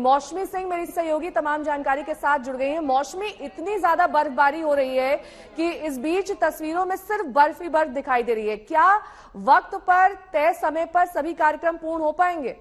मौसमी सिंह मेरी सहयोगी तमाम जानकारी के साथ जुड़ गई है। मौसमी, इतनी ज्यादा बर्फबारी हो रही है कि इस बीच तस्वीरों में सिर्फ बर्फ ही बर्फ दिखाई दे रही है। क्या वक्त पर, तय समय पर सभी कार्यक्रम पूर्ण हो पाएंगे?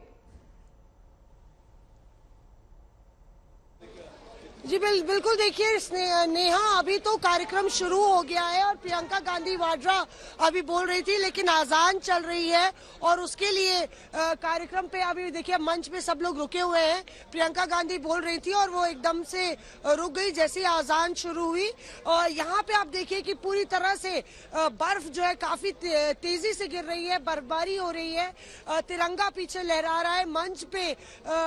जी बिल्कुल। देखिए नेहा, अभी तो कार्यक्रम शुरू हो गया है और प्रियंका गांधी वाड्रा अभी बोल रही थी, लेकिन आजान चल रही है और उसके लिए कार्यक्रम पे अभी देखिए मंच पे सब लोग रुके हुए हैं। प्रियंका गांधी बोल रही थी और वो एकदम से रुक गई जैसे ही आजान शुरू हुई। और यहाँ पे आप देखिए कि पूरी तरह से बर्फ जो है काफी तेजी से गिर रही है, बर्फबारी हो रही है, तिरंगा पीछे लहरा रहा है। मंच पे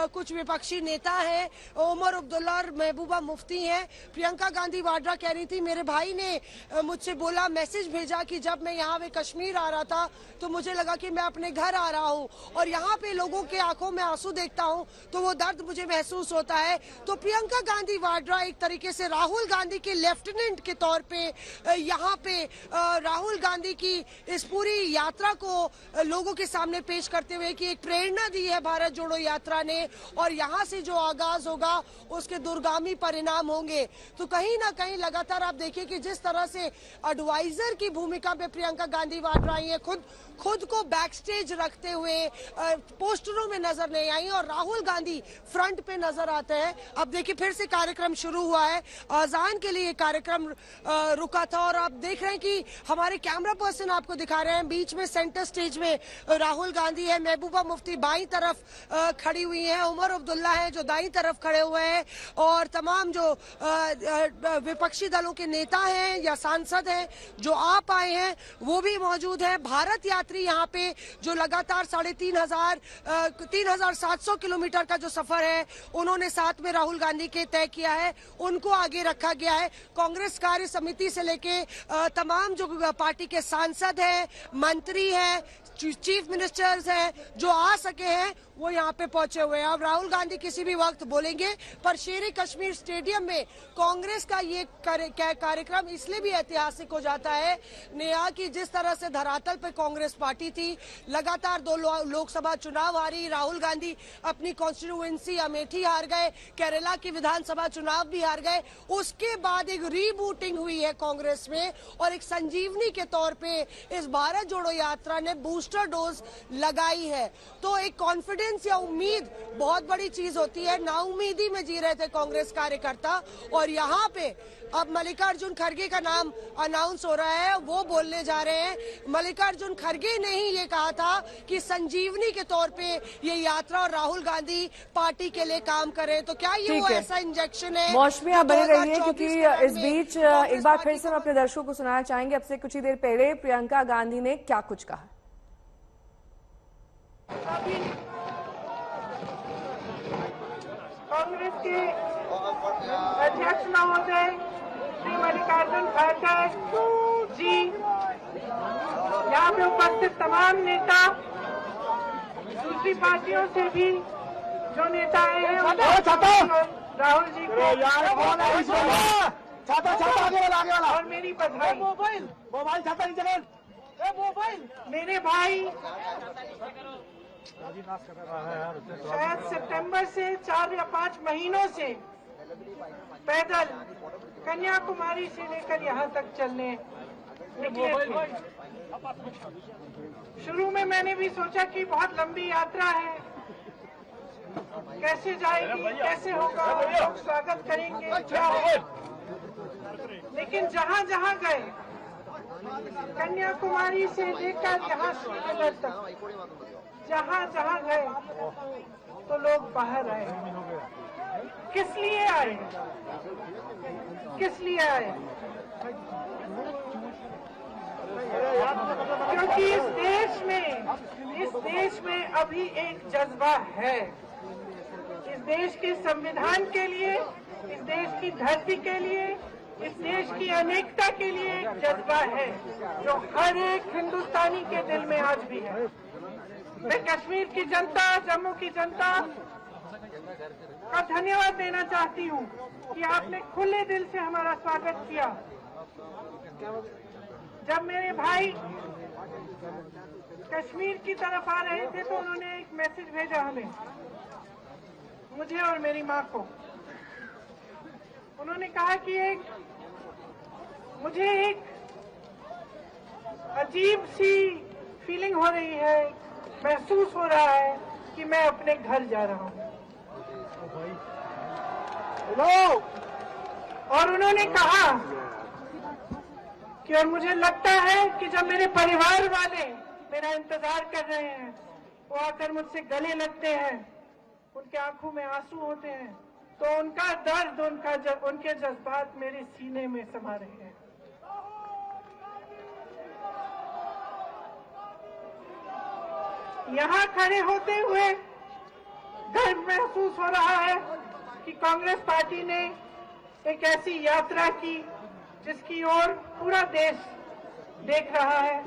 कुछ विपक्षी नेता है, उमर अब्दुल्ला और महबूबा मुफ्ती हैं। प्रियंका गांधी वाड्रा कह रही थी, मेरे भाई ने मुझसे बोला, मैसेज भेजा कि जब मैं यहाँ पे कश्मीर आ रहा था तो मुझे लगा कि मैं अपने घर आ रहा हूँ और यहाँ पे लोगों के आंखों में आंसू देखता हूँ तो वो दर्द मुझे महसूस होता है। तो प्रियंका गांधी वाड्रा एक तरीके से राहुल गांधी के लेफ्टिनेंट के तौर पे यहाँ पे राहुल गांधी की इस पूरी यात्रा को लोगों के सामने पेश करते हुए कि एक प्रेरणा दी है भारत जोड़ो यात्रा ने और यहाँ से जो आगाज होगा उसके दूरगामी परिणाम होंगे। तो कहीं ना कहीं लगातार आप देखिए कि जिस तरह से एडवाइजर की भूमिका में प्रियंका गांधी वाड्रा आई है, खुद को बैक स्टेज रखते हुए पोस्टरों में नजर नहीं आई और राहुल गांधी फ्रंट पे नजर आते हैं। अब देखिए फिर से कार्यक्रम शुरू हुआ है, अजान के लिए कार्यक्रम रुका था और आप देख रहे हैं कि हमारे कैमरा पर्सन आपको दिखा रहे हैं बीच में सेंटर स्टेज में राहुल गांधी है, महबूबा मुफ्ती बाईं तरफ खड़ी हुई है, उमर अब्दुल्ला है जो दाईं तरफ खड़े हुए हैं और तमाम जो विपक्षी दलों के नेता हैं या सांसद हैं जो आप आए हैं वो भी मौजूद है। भारत यात्री यहाँ पे जो लगातार 3,700 किलोमीटर का जो सफर है उन्होंने साथ में राहुल गांधी के तय किया है, उनको आगे रखा गया है। कांग्रेस कार्य समिति से लेके तमाम जो पार्टी के सांसद हैं, मंत्री हैं, चीफ मिनिस्टर्स हैं जो आ सके हैं वो यहाँ पे पहुंचे हुए हैं। अब राहुल गांधी किसी भी वक्त बोलेंगे, पर शेर कश्मीर स्टेडियम में कांग्रेस का ये कार्यक्रम इसलिए भी ऐतिहासिक हो जाता है नेहा कि जिस तरह से धरातल पे कांग्रेस पार्टी थी, लगातार 2 लोकसभा चुनाव हारी, राहुल गांधी अपनी कॉन्स्टिट्यूएंसी अमेठी हार गए, केरला की विधानसभा चुनाव भी हार गए, उसके बाद एक रीबूटिंग हुई है कांग्रेस में और एक संजीवनी के तौर पे इस भारत जोड़ो यात्रा ने बूस्टर डोज लगाई है। तो एक कॉन्फिडेंस या उम्मीद बहुत बड़ी चीज होती है, नाउम्मीदी में जी रहे थे कांग्रेस कार्यकर्ता और यहाँ पे अब मल्लिकार्जुन खड़गे का नाम अनाउंस हो रहा है, वो बोलने जा रहे हैं। मल्लिकार्जुन खड़गे ने ही ये कहा था कि संजीवनी के तौर पे ये यात्रा और राहुल गांधी पार्टी के लिए काम करें। तो क्या ये वो ऐसा इंजेक्शन है? मौसमी आप बने रहिए क्योंकि इस बीच एक बार फिर से हम अपने दर्शकों को सुनाना चाहेंगे अब से कुछ ही देर पहले प्रियंका गांधी ने क्या कुछ कहा। कांग्रेस के अध्यक्ष महोदय श्री मल्लिकार्जुन खड़गे जी, यहाँ पे उपस्थित तमाम नेता, दूसरी पार्टियों से भी जो नेता आए हैं राहुल जी को और मेरी बधाई। मेरे भाई शायद सितंबर से 4 या 5 महीनों से पैदल कन्याकुमारी से लेकर यहाँ तक चलने निकले थे। शुरू में मैंने भी सोचा कि बहुत लंबी यात्रा है, कैसे जाएगी, कैसे होगा, लोग स्वागत करेंगे, क्या होगा। लेकिन जहाँ जहाँ गए, कन्याकुमारी से लेकर यहाँ श्रीनगर तक जहाँ जहाँ गए तो लोग बाहर आए। किस लिए आए? किस लिए आए? क्योंकि इस देश में अभी एक जज्बा है। इस देश के संविधान के लिए, इस देश की धरती के लिए, इस देश की अनेकता के लिए एक जज्बा है जो हर एक हिंदुस्तानी के दिल में आज भी है। मैं कश्मीर की जनता, जम्मू की जनता का धन्यवाद देना चाहती हूँ कि आपने खुले दिल से हमारा स्वागत किया। जब मेरे भाई कश्मीर की तरफ आ रहे थे तो उन्होंने एक मैसेज भेजा हमें, मुझे और मेरी माँ को। उन्होंने कहा कि मुझे एक अजीब सी फीलिंग हो रही है, महसूस हो रहा है कि मैं अपने घर जा रहा हूँ। और उन्होंने कहा कि और मुझे लगता है कि जब मेरे परिवार वाले मेरा इंतजार कर रहे हैं, वो आकर मुझसे गले लगते हैं, उनके आंखों में आंसू होते हैं, तो उनका दर्द, उनके जज्बात मेरे सीने में समा रहे हैं। यहाँ खड़े होते हुए गर्व महसूस हो रहा है कि कांग्रेस पार्टी ने एक ऐसी यात्रा की जिसकी ओर पूरा देश देख रहा है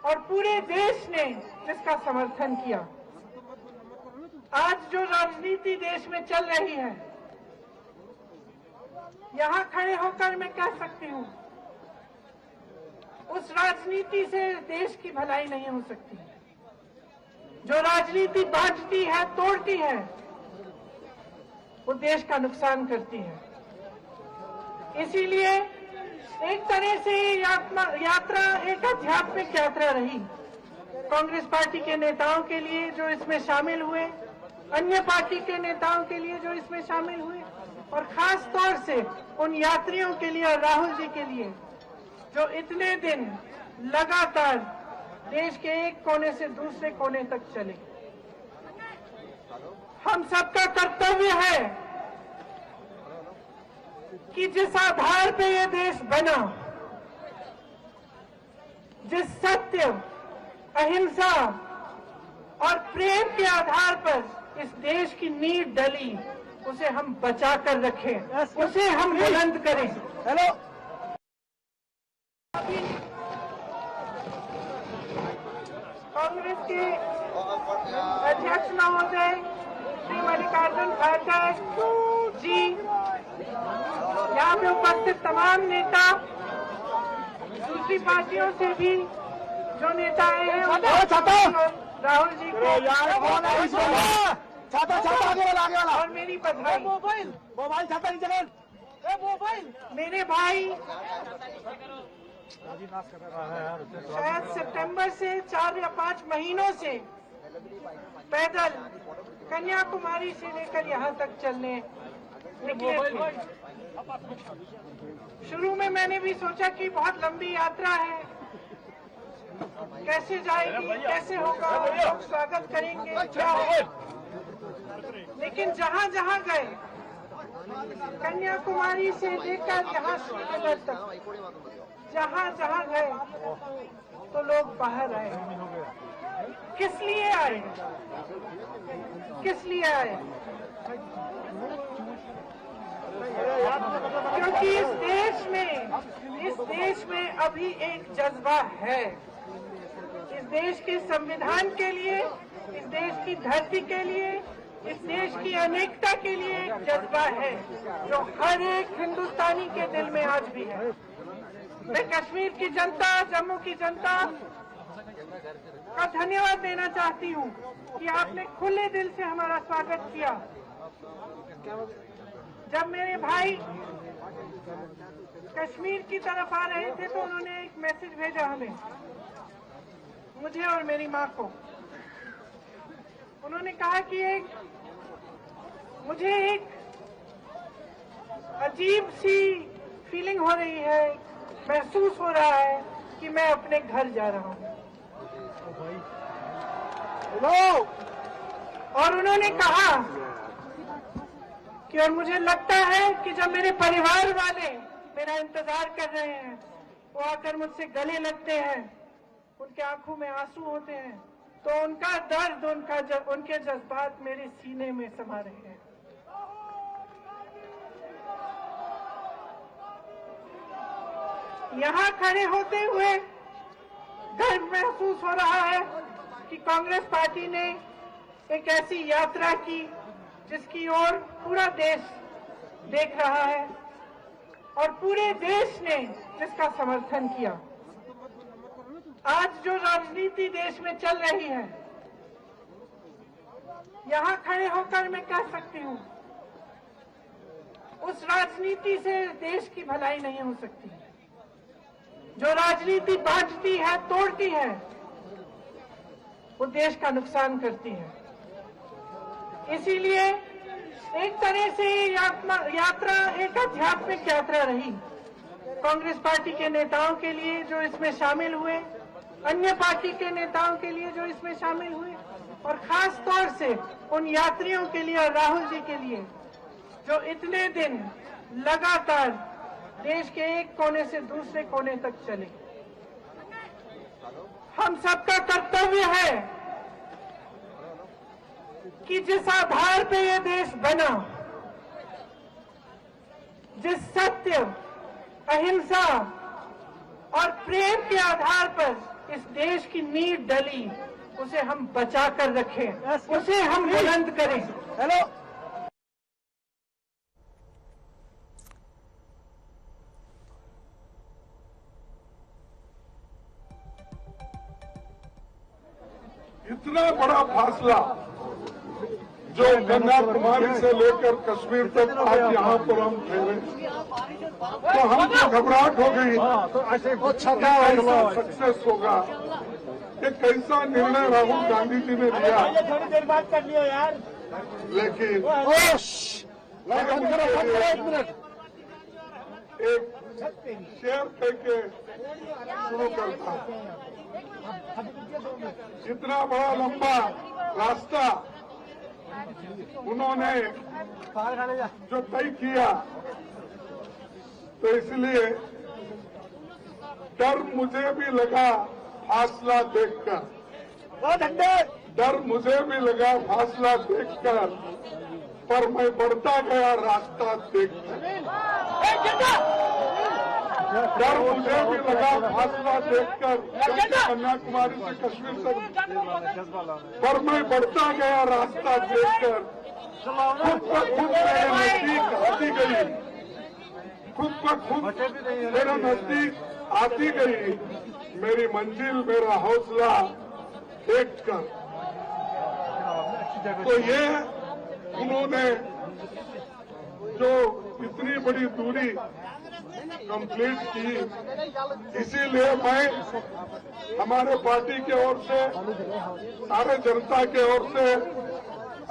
और पूरे देश ने जिसका समर्थन किया। आज जो राजनीति देश में चल रही है, यहाँ खड़े होकर मैं कह सकती हूँ, उस राजनीति से देश की भलाई नहीं हो सकती। जो राजनीति बांटती है, तोड़ती है, वो देश का नुकसान करती है। इसीलिए एक तरह से यात्रा एक आध्यात्मिक यात्रा रही कांग्रेस पार्टी के नेताओं के लिए जो इसमें शामिल हुए, अन्य पार्टी के नेताओं के लिए जो इसमें शामिल हुए, और खास तौर से उन यात्रियों के लिए और राहुल जी के लिए जो इतने दिन लगातार देश के एक कोने से दूसरे कोने तक चले। हम सबका कर्तव्य है कि जिस आधार पे ये देश बना, जिस सत्य, अहिंसा और प्रेम के आधार पर इस देश की नींव डली, उसे हम बचा कर रखें, उसे हम बुलंद करें। हेलो, कांग्रेस के अध्यक्ष महोदय श्री मल्लिकार्जुन खड़गे जी, यहाँ पे उपस्थित तमाम नेता, दूसरी पार्टियों से भी जो नेता आए हैं, राहुल जी को और मेरी बधाई। मोबाइल छाता नहीं चले, मोबाइल। मेरे भाई शायद सितंबर से 4 या 5 महीनों से पैदल कन्याकुमारी से लेकर यहाँ तक चलने निकले थे। शुरू में मैंने भी सोचा कि बहुत लंबी यात्रा है, कैसे जाएगी, कैसे होगा, लोग स्वागत करेंगे, क्या होगा। लेकिन जहाँ जहाँ गए, कन्याकुमारी से लेकर यहाँ श्रीनगर तक, जहाँ जहाँ गए तो लोग बाहर आए। किस लिए आए? किस लिए आए? क्योंकि इस देश में अभी एक जज्बा है। इस देश के संविधान के लिए, इस देश की धरती के लिए, इस देश की अनेकता के लिए एक जज्बा है जो हर एक हिंदुस्तानी के दिल में आज भी है। मैं कश्मीर की जनता, जम्मू की जनता का धन्यवाद देना चाहती हूँ कि आपने खुले दिल से हमारा स्वागत किया। जब मेरे भाई कश्मीर की तरफ आ रहे थे तो उन्होंने एक मैसेज भेजा हमें, मुझे और मेरी माँ को। उन्होंने कहा कि मुझे एक अजीब सी फीलिंग हो रही है, महसूस हो रहा है कि मैं अपने घर जा रहा हूँ। और उन्होंने कहा कि और मुझे लगता है कि जब मेरे परिवार वाले मेरा इंतजार कर रहे हैं, वो आकर मुझसे गले लगते हैं, उनके आंखों में आंसू होते हैं, तो उनका दर्द, उनके जज्बात मेरे सीने में समा रहे हैं। यहाँ खड़े होते हुए गर्व महसूस हो रहा है कि कांग्रेस पार्टी ने एक ऐसी यात्रा की जिसकी ओर पूरा देश देख रहा है और पूरे देश ने जिसका समर्थन किया। आज जो राजनीति देश में चल रही है, यहाँ खड़े होकर मैं कह सकती हूँ, उस राजनीति से देश की भलाई नहीं हो सकती। जो राजनीति बांटती है, तोड़ती है, वो देश का नुकसान करती है। इसीलिए एक तरह से यात्रा एक आध्यात्मिक यात्रा रही कांग्रेस पार्टी के नेताओं के लिए जो इसमें शामिल हुए, अन्य पार्टी के नेताओं के लिए जो इसमें शामिल हुए, और खास तौर से उन यात्रियों के लिए और राहुल जी के लिए जो इतने दिन लगातार देश के एक कोने से दूसरे कोने तक चले। हम सबका कर्तव्य है कि जिस आधार पे ये देश बना, जिस सत्य, अहिंसा और प्रेम के आधार पर इस देश की नींव डली, उसे हम बचा कर रखें, उसे हम बुलंद करें। हेलो, इतना बड़ा फासला जो कन्याकुमारी से लेकर कश्मीर तक आज यहाँ पर हम ठहरे, तो हमको घबराहट हो गई कैसा सक्सेस होगा, ये कैसा निर्णय राहुल गांधी जी ने लिया। थोड़ी देर बात कर लियो यार। लेकिन एक शेयर करके शुरू करता, इतना बड़ा लंबा रास्ता उन्होंने जो तय किया, तो इसलिए डर मुझे भी लगा फासला देखकर, डर मुझे भी लगा फासला देखकर, पर मैं बढ़ता गया रास्ता देखकर। डर मुझे भी लगा फासला देखकर कन्याकुमारी से कश्मीर तक, पर मैं बढ़ता गया रास्ता देखकर खुद ब खुद मेरे नजदीक आती गई, खुद ब खुद मेरे नजदीक आती गई मेरी मंजिल, मेरा हौसला देखकर। तो ये उन्होंने जो इतनी बड़ी दूरी कंप्लीट की, इसीलिए मैं हमारे पार्टी की ओर से, सारे जनता के ओर से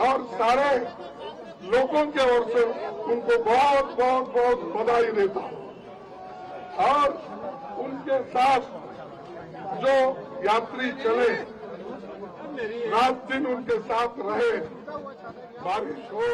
और सारे लोगों के ओर से उनको बहुत बहुत बहुत बधाई देता हूं। और उनके साथ जो यात्री चले, रात दिन उनके साथ रहे, बारिश हो